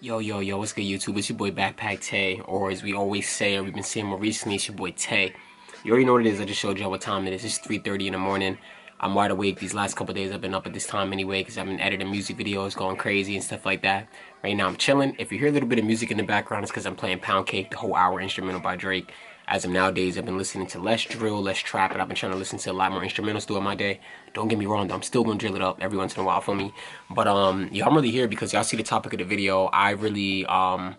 Yo, what's good, YouTube? It's your boy BACPAC Tay, or as we always say, or we've been saying more recently, it's your boy Tay. You already know what it is. I just showed you what time it is. It's 3:30 in the morning. I'm wide awake. These last couple days I've been up at this time anyway because I've been editing music videos, going crazy and stuff like that. Right now I'm chilling. If you hear a little bit of music in the background, it's because I'm playing Pound Cake, the whole hour instrumental by Drake. As of nowadays, I've been listening to less drill, less trap, and I've been trying to listen to a lot more instrumentals throughout my day. Don't get me wrong, though, I'm still gonna drill it up every once in a while for me. But yeah, I'm really here because y'all see the topic of the video. I really I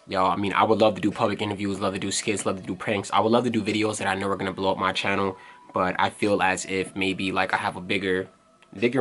mean, I would love to do public interviews, love to do skits, love to do pranks. I would love to do videos that I know are gonna blow up my channel, but I feel as if maybe like I have a bigger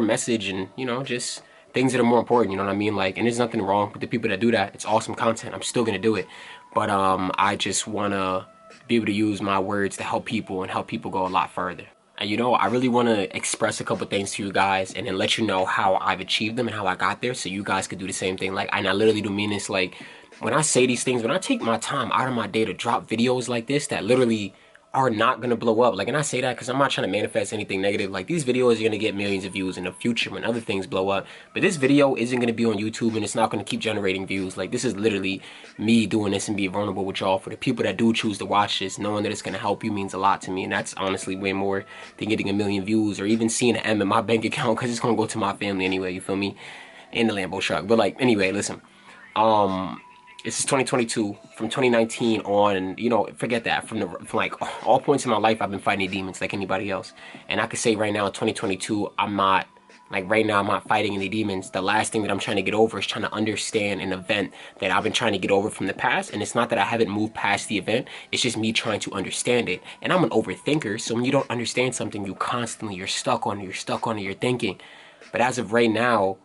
message and just things that are more important. You know what I mean? Like, and there's nothing wrong with the people that do that. It's awesome content. I'm still gonna do it, but I just wanna be able to use my words to help people and help people go a lot further. And I really want to express a couple things to you guys and then let you know how I've achieved them and how I got there so you guys could do the same thing. Like, and I literally do mean this. Like, when I say these things, when I take my time out of my day to drop videos like this that literally are not gonna blow up. Like, and I say that because I'm not trying to manifest anything negative. Like, these videos are gonna get millions of views in the future when other things blow up. But this video isn't gonna be on YouTube and it's not gonna keep generating views. Like, this is literally me doing this and being vulnerable with y'all. For the people that do choose to watch this, knowing that it's gonna help you means a lot to me. And that's honestly way more than getting a million views or even seeing an M in my bank account because it's gonna go to my family anyway, you feel me? In the Lambo truck. But like, anyway, listen. This is 2022. From 2019 on, forget that. From like all points in my life, I've been fighting demons like anybody else. And I could say right now, in 2022, I'm not fighting any demons. The last thing that I'm trying to get over is trying to understand an event that I've been trying to get over from the past. And it's not that I haven't moved past the event. It's just me trying to understand it. And I'm an overthinker. So when you don't understand something, you're stuck on it, you're thinking. But as of right now,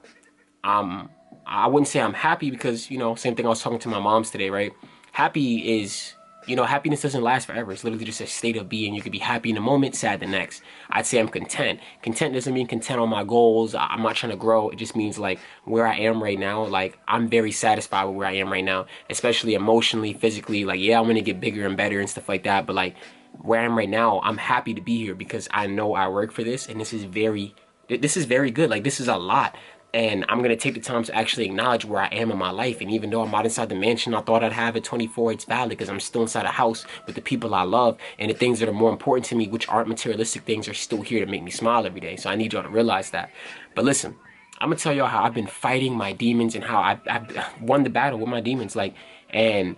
I wouldn't say I'm happy because, same thing I was talking to my moms today, right? Happy is, happiness doesn't last forever. It's literally just a state of being. You could be happy in a moment, sad the next. I'd say I'm content. Content doesn't mean content on my goals. I'm not trying to grow. It just means like where I am right now. Like, I'm very satisfied with where I am right now, especially emotionally, physically. Like, yeah, I'm going to get bigger and better and stuff like that. But like where I am right now, I'm happy to be here because I know I work for this and this is very good. Like, this is a lot. And I'm going to take the time to actually acknowledge where I am in my life. And even though I'm not inside the mansion I thought I'd have at 24, it's valid because I'm still inside a house with the people I love. And the things that are more important to me, which aren't materialistic things, are still here to make me smile every day. So I need y'all to realize that. But listen, I'm going to tell y'all how I've been fighting my demons and how I've won the battle with my demons. Like, and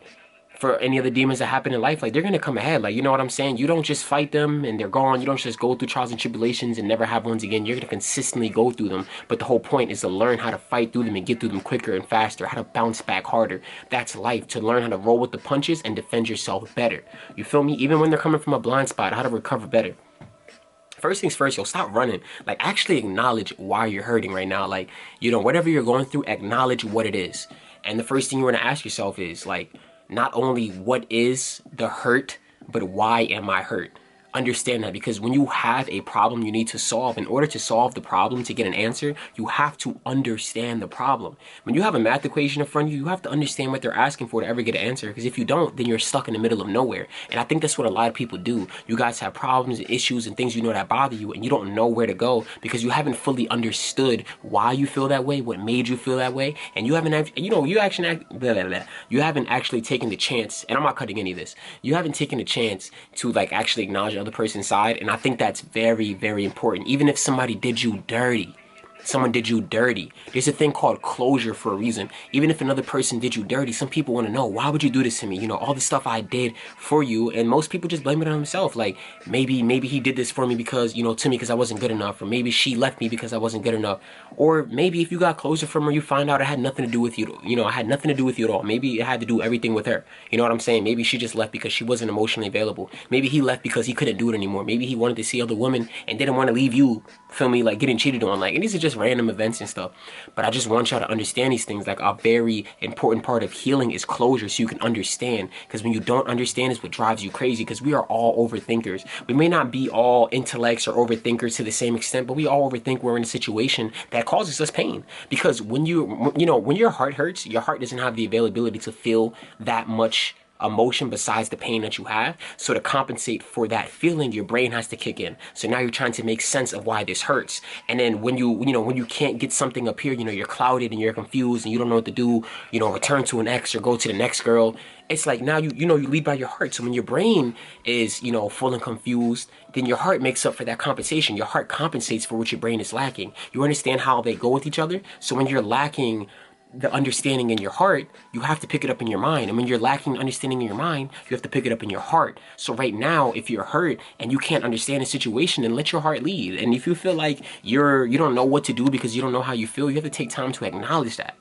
for any of the demons that happen in life, like, they're gonna come ahead. Like, you know what I'm saying? You don't just fight them and they're gone. You don't just go through trials and tribulations and never have ones again. You're gonna consistently go through them. But the whole point is to learn how to fight through them and get through them quicker and faster, how to bounce back harder. That's life, to learn how to roll with the punches and defend yourself better. You feel me? Even when they're coming from a blind spot, how to recover better. First things first, stop running. Like, actually acknowledge why you're hurting right now. Like, whatever you're going through, acknowledge what it is. And the first thing you want to ask yourself is, like, not only what is the hurt, but why am I hurt? Understand that, because when you have a problem you need to solve, in order to solve the problem, to get an answer, you have to understand the problem. When you have a math equation in front of you, you have to understand what they're asking for to ever get an answer, because if you don't, then you're stuck in the middle of nowhere. And I think that's what a lot of people do. You guys have problems and issues and things that bother you, and you don't know where to go because you haven't fully understood why you feel that way, what made you feel that way, and you haven't you haven't actually taken the chance, and I'm not cutting any of this, you haven't taken the chance to like actually acknowledge the other person's side. And I think that's very, very important. Even if somebody did you dirty, there's a thing called closure for a reason. Even if another person did you dirty, some people want to know, why would you do this to me? All the stuff I did for you. And most people just blame it on themselves. Like, maybe he did this for me because, to me because I wasn't good enough. Or maybe she left me because I wasn't good enough. Or maybe if you got closer from her, you find out it had nothing to do with you. I had nothing to do with you at all. Maybe it had to do everything with her. You know what I'm saying? Maybe she just left because she wasn't emotionally available. Maybe he left because he couldn't do it anymore. Maybe he wanted to see other women and didn't want to leave you, feel me, like getting cheated on. Like, and these are just random events and stuff. But I just want y'all to understand these things. Like, a very important part of healing is closure, so you can understand. Because when you don't understand is what drives you crazy. Because we are all overthinkers. We may not be all intellects or overthinkers to the same extent, but we all overthink. We're in a situation that causes us pain. Because when your heart hurts, your heart doesn't have the availability to feel that much emotion besides the pain that you have. So to compensate for that feeling, your brain has to kick in. So now you're trying to make sense of why this hurts. And then when when you can't get something up here, you're clouded and you're confused and you don't know what to do, return to an ex or go to the next girl. It's like now you lead by your heart. So when your brain is, full and confused, then your heart makes up for that compensation. Your heart compensates for what your brain is lacking. You understand how they go with each other? So when you're lacking the understanding in your heart, you have to pick it up in your mind. And when you're lacking understanding in your mind, you have to pick it up in your heart. So right now, if you're hurt and you can't understand a situation, then let your heart lead. And if you feel like you don't know what to do because you don't know how you feel, you have to take time to acknowledge that.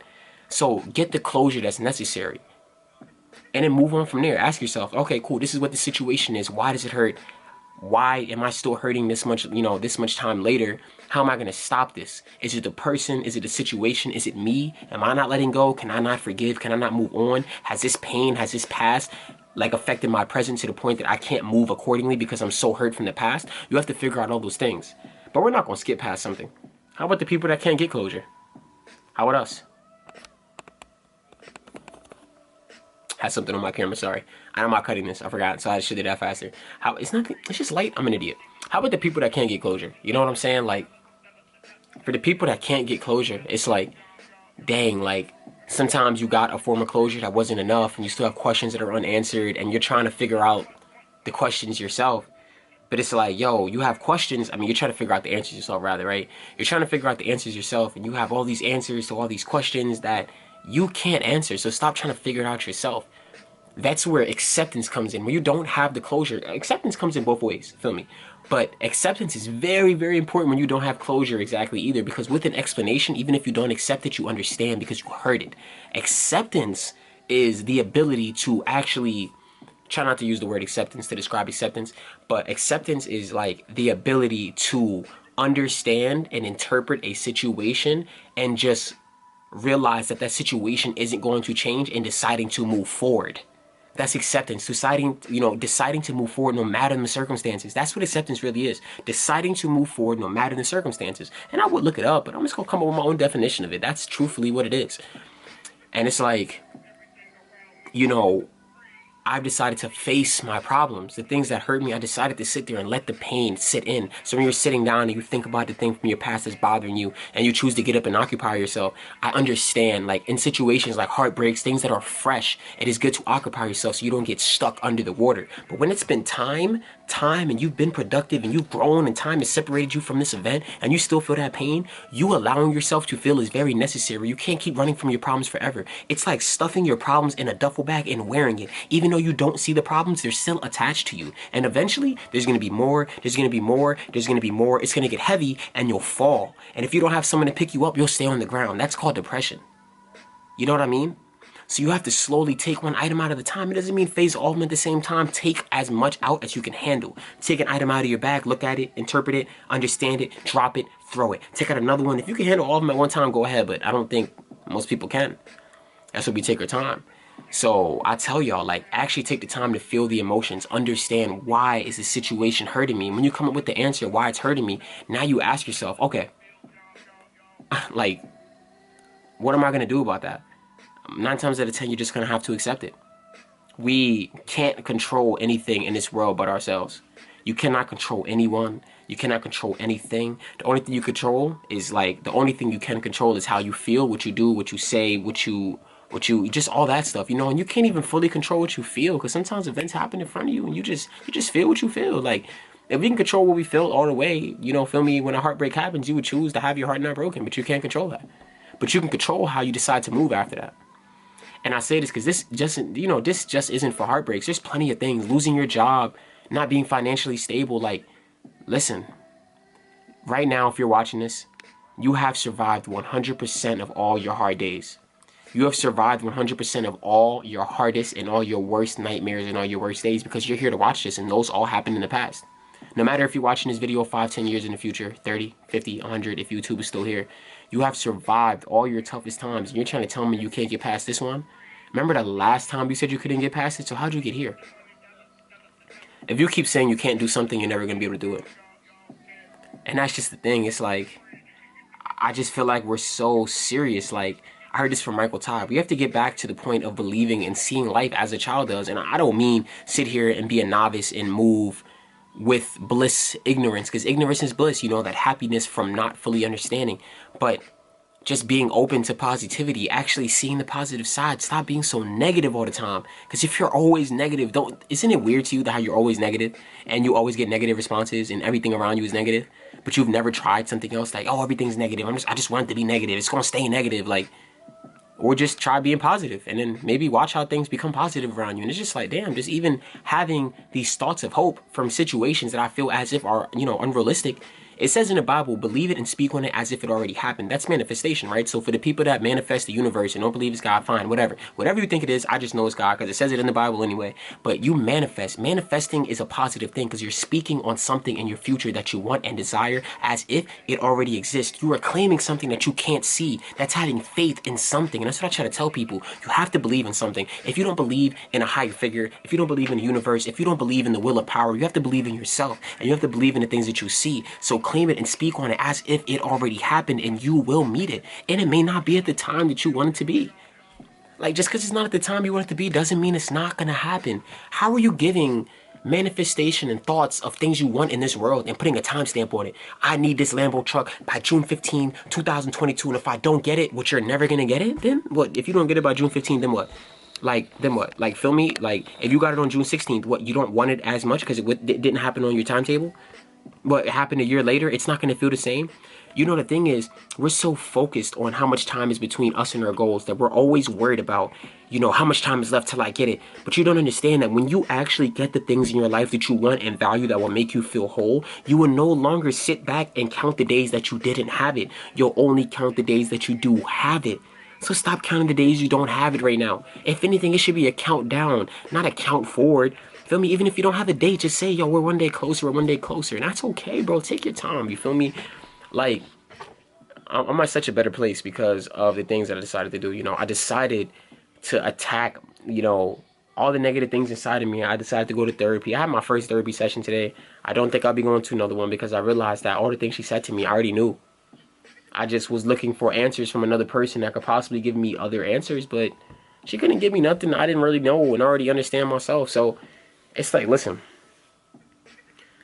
So get the closure that's necessary. And then move on from there. Ask yourself, okay, cool, this is what the situation is. Why does it hurt? Why am I still hurting this much, this much time later? How am I going to stop this? Is it the person? Is it the situation? Is it me? Am I not letting go? Can I not forgive? Can I not move on? Has this pain, has this past affected my present to the point that I can't move accordingly because I'm so hurt from the past? You have to figure out all those things. But we're not going to skip past something. How about the people that can't get closure? How about us? Had something on my camera, sorry. I'm not cutting this, I forgot, so I should do that faster. It's just light, I'm an idiot. How about the people that can't get closure? You know what I'm saying? Like, for the people that can't get closure, it's like, dang, like, sometimes you got a form of closure that wasn't enough, and you still have questions that are unanswered, and you're trying to figure out the questions yourself. But it's like, yo, you have questions. I mean, you're trying to figure out the answers yourself, rather, right? You're trying to figure out the answers yourself, and you have all these answers to all these questions that you can't answer. So stop trying to figure it out yourself. That's where acceptance comes in. When you don't have the closure, acceptance comes in both ways, feel me? But acceptance is very, very important when you don't have closure exactly either, because with an explanation, even if you don't accept it, you understand because you heard it. Acceptance is the ability to actually, try not to use the word acceptance to describe acceptance, but acceptance is like the ability to understand and interpret a situation and just realize that that situation isn't going to change and deciding to move forward. That's acceptance. Deciding to move forward no matter the circumstances. That's what acceptance really is. Deciding to move forward no matter the circumstances. And I would look it up, but I'm just going to come up with my own definition of it. That's truthfully what it is. And it's like, I've decided to face my problems. The things that hurt me, I decided to sit there and let the pain sit in. So when you're sitting down and you think about the thing from your past that's bothering you and you choose to get up and occupy yourself, I understand, like in situations like heartbreaks, things that are fresh, it is good to occupy yourself so you don't get stuck under the water. But when it's been time and you've been productive and you've grown and time has separated you from this event and you still feel that pain, you allowing yourself to feel is very necessary. You can't keep running from your problems forever. It's like stuffing your problems in a duffel bag and wearing it. Even though you don't see the problems, they're still attached to you. And eventually, there's going to be more, there's going to be more, there's going to be more. It's going to get heavy and you'll fall. And if you don't have someone to pick you up, you'll stay on the ground. That's called depression. You know what I mean? So you have to slowly take one item out at a time. It doesn't mean phase all of them at the same time. Take as much out as you can handle. Take an item out of your bag, look at it, interpret it, understand it, drop it, throw it. Take out another one. If you can handle all of them at one time, go ahead. But I don't think most people can. That's what we take our time. So I tell y'all, like, actually take the time to feel the emotions. Understand why is the situation hurting me. When you come up with the answer why it's hurting me, now you ask yourself, okay, like, what am I going to do about that? 9 times out of 10, you're just going to have to accept it. We can't control anything in this world but ourselves. You cannot control anyone. You cannot control anything. The only thing you control is the only thing you can control is how you feel, what you do, what you say, what you just all that stuff, and you can't even fully control what you feel because sometimes events happen in front of you and you just feel what you feel. Like, if we can control what we feel all the way, feel me, when a heartbreak happens, you would choose to have your heart not broken, but you can't control that. But you can control how you decide to move after that. And I say this because this just isn't for heartbreaks. There's plenty of things. Losing your job, not being financially stable. Like, listen, right now, if you're watching this, you have survived 100% of all your hard days. You have survived 100% of all your hardest and all your worst nightmares and all your worst days because you're here to watch this, and those all happened in the past. No matter if you're watching this video 5, 10 years in the future, 30, 50, 100, if YouTube is still here, you have survived all your toughest times. And you're trying to tell me you can't get past this one? Remember the last time you said you couldn't get past it? So how'd you get here? If you keep saying you can't do something, you're never going to be able to do it. And that's just the thing. It's like, I just feel like we're so serious. Like, I heard this from Michael Todd. We have to get back to the point of believing and seeing life as a child does. And I don't mean sit here and be a novice and move with bliss ignorance, because ignorance is bliss, you know, that happiness from not fully understanding. But just being open to positivity, actually seeing the positive side. Stop being so negative all the time. Because if you're always negative, isn't it weird to you that how you're always negative and you always get negative responses and everything around you is negative, but you've never tried something else? Like, oh, everything's negative. I just want it to be negative. It's gonna stay negative. Like, or just try being positive and then maybe watch how things become positive around you. And it's just like, damn, just even having these thoughts of hope from situations that I feel as if are, you know, unrealistic. It says in the Bible, believe it and speak on it as if it already happened. That's manifestation, right? So for the people that manifest the universe and don't believe it's God, fine, whatever. Whatever you think it is, I just know it's God because it says it in the Bible anyway. But you manifest. Manifesting is a positive thing because you're speaking on something in your future that you want and desire as if it already exists. You are claiming something that you can't see. That's having faith in something. And that's what I try to tell people. You have to believe in something. If you don't believe in a higher figure, if you don't believe in the universe, if you don't believe in the will of power, you have to believe in yourself. And you have to believe in the things that you see. So claim it and speak on it as if it already happened, and you will meet it. And it may not be at the time that you want it to be. Like, just because it's not at the time you want it to be doesn't mean it's not going to happen. How are you giving manifestation and thoughts of things you want in this world and putting a timestamp on it? I need this Lambo truck by June 15, 2022. And if I don't get it, which you're never going to get it, then what? If you don't get it by June 15, then what? Like, then what? Like, feel me? Like, if you got it on June 16th, what? You don't want it as much because it didn't happen on your timetable? What happened a year later, it's not going to feel the same. You know, the thing is, we're so focused on how much time is between us and our goals that we're always worried about, you know, how much time is left till I get it. But you don't understand that when you actually get the things in your life that you want and value that will make you feel whole, you will no longer sit back and count the days that you didn't have it. You'll only count the days that you do have it. So stop counting the days you don't have it right now. If anything, it should be a countdown, not a count forward. Feel me? Even if you don't have a date, just say, yo, we're one day closer, we're one day closer. And that's okay, bro. Take your time. You feel me? Like, I'm at such a better place because of the things that I decided to do. You know, I decided to attack, you know, all the negative things inside of me. I decided to go to therapy. I had my first therapy session today. I don't think I'll be going to another one because I realized that all the things she said to me, I already knew. I just was looking for answers from another person that could possibly give me other answers, but she couldn't give me nothing I didn't really know and already understand myself. So it's like, listen,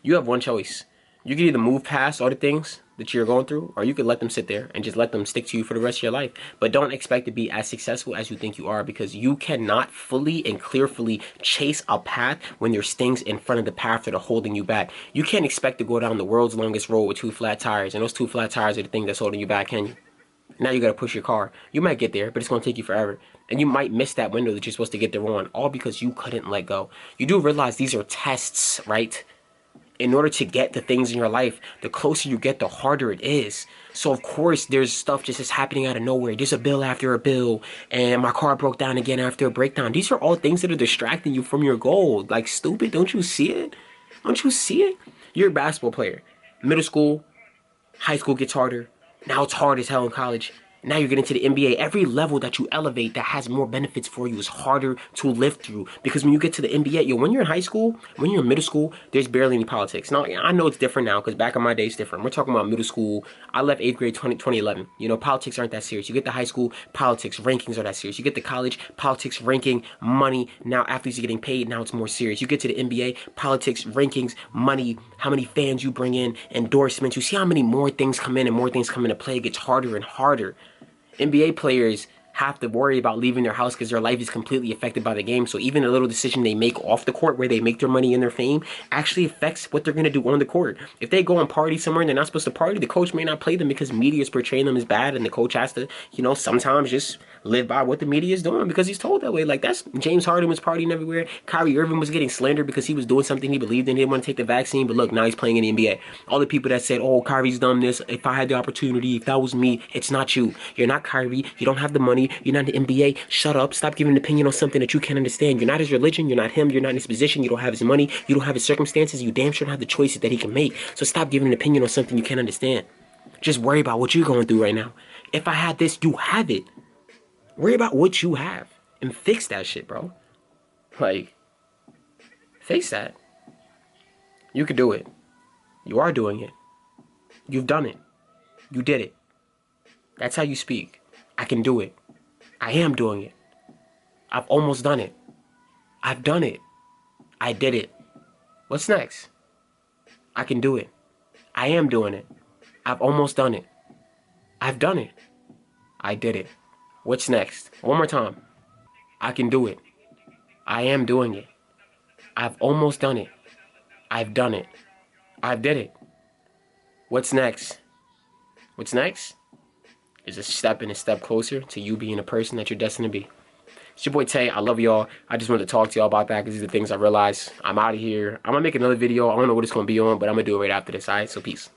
you have one choice. You can either move past all the things that you're going through, or you could let them sit there and just let them stick to you for the rest of your life. But don't expect to be as successful as you think you are, because you cannot fully and clearly chase a path when there's things in front of the path that are holding you back. You can't expect to go down the world's longest road with 2 flat tires, and those 2 flat tires are the thing that's holding you back, can you? Now you gotta push your car. You might get there, but it's gonna take you forever. And you might miss that window that you're supposed to get there on, all because you couldn't let go. You do realize these are tests, right? In order to get the things in your life, the closer you get, the harder it is. So of course, there's stuff just happening out of nowhere. There's a bill after a bill, and my car broke down again after a breakdown. These are all things that are distracting you from your goal. Like, stupid, don't you see it? Don't you see it? You're a basketball player. Middle school, high school gets harder. Now it's hard as hell in college. Now you're getting to the NBA. Every level that you elevate that has more benefits for you is harder to live through. Because when you get to the NBA, yo, when you're in high school, when you're in middle school, there's barely any politics. Now, I know it's different now because back in my day, it's different. We're talking about middle school. I left 8th grade 2011. You know, politics aren't that serious. You get to high school, politics, rankings are that serious. You get to college, politics, ranking, money. Now athletes are getting paid. Now it's more serious. You get to the NBA, politics, rankings, money, how many fans you bring in, endorsements. You see how many more things come in and more things come into play. It gets harder and harder. NBA players have to worry about leaving their house because their life is completely affected by the game. So even a little decision they make off the court where they make their money and their fame actually affects what they're going to do on the court. If they go and party somewhere and they're not supposed to party, the coach may not play them because media is portraying them as bad, and the coach has to, you know, sometimes just live by what the media is doing because he's told that way. Like, that's James Harden was partying everywhere. Kyrie Irving was getting slandered because he was doing something he believed in. He didn't want to take the vaccine, but look, now he's playing in the NBA. All the people that said, oh, Kyrie's done this, if I had the opportunity, if that was me, it's not you. You're not Kyrie. You don't have the money. You're not the NBA. Shut up. Stop giving an opinion on something that you can't understand. You're not his religion. You're not him. You're not in his position. You don't have his money. You don't have his circumstances. You damn sure don't have the choices that he can make. So stop giving an opinion on something you can't understand. Just worry about what you're going through right now. If I had this, you have it. Worry about what you have and fix that shit, bro. Like, fix that. You could do it. You are doing it. You've done it. You did it. That's how you speak. I can do it. I am doing it. I've almost done it. I've done it. I did it. What's next? I can do it. I am doing it. I've almost done it. I've done it. I did it. What's next? One more time. I can do it. I am doing it. I've almost done it. I've done it. I did it. What's next? What's next is a step and a step closer to you being the person that you're destined to be. It's your boy Tay. I love y'all. I just wanted to talk to y'all about that because these are the things I realized. I'm out of here. I'm going to make another video. I don't know what it's going to be on, but I'm going to do it right after this. All right? So peace.